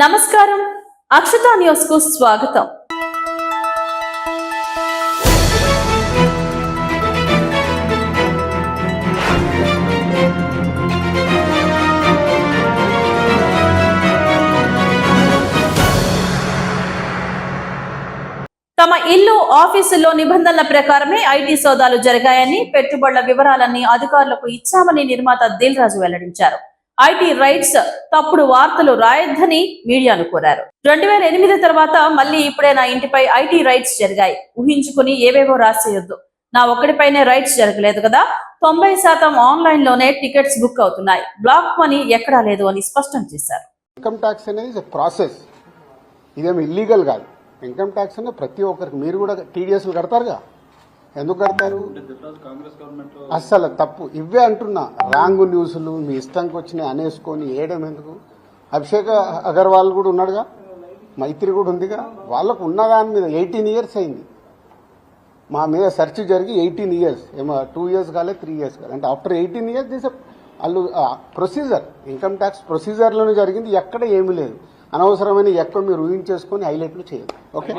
నమస్కారం, అక్షత న్యూస్ కు స్వాగతం. తమ ఇల్లు, ఆఫీసుల్లో నిబంధనల ప్రకారమే ఐటీ సోదాలు జరిగాయని, పెట్టుబడుల వివరాలన్నీ అధికారులకు ఇచ్చామని నిర్మాత దిల్ రాజు వెల్లడించారు. ఐటీ రైట్స్ తప్పుడు వార్తలు రాయొద్దని మీడియాను కోరారు. 2008 తర్వాత మళ్ళీ ఇప్పుడే నా ఇంటిపై ఐటీ రైట్స్ జరిగాయి. ఊహించుకుని ఏవేవో రాసేయొద్దు. నా ఒక్కడిపైనే రైట్స్ జరగలేదు కదా. 90% ఆన్లైన్ లోనే టికెట్స్ బుక్ అవుతున్నాయి. బ్లాక్ మనీ ఎక్కడా లేదు అని స్పష్టం చేశారు. ఇన్కమ్ ట్యాక్స్ అనేది ప్రాసెస్, ఇదేమి ఇల్లీగల్ కాదు. ఇన్కమ్ ట్యాక్స్ అనేది ప్రతి ఒక్కరికి, మీరు కూడా టీడీఎస్లు కడతారుగా, ఎందుకు కడతారు? అస్సలు తప్పు. ఇవే అంటున్నా, రాంగ్ న్యూస్లు మీ ఇష్టంకి వచ్చినాయి అనేసుకొని వేయడం ఎందుకు? అభిషేక్ అగర్వాల్ కూడా ఉన్నాడుగా, మైత్రి కూడా ఉందిగా, వాళ్ళకు ఉన్న దాని మీద 18 years అయింది. మా మీద సెర్చ్ జరిగి 18 years, ఏమో 2 years కాలేదు, 3 years కాలేదు. అంటే ఆఫ్టర్ 18 years దిస్ వాళ్ళు ప్రొసీజర్, ఇన్కమ్ ట్యాక్స్ ప్రొసీజర్లోనే జరిగింది, ఎక్కడ ఏమీ లేదు. అనవసరమైన ఎక్కువ మీరు ఊహించేసుకొని హైలైట్లు చేయదు. ఓకే.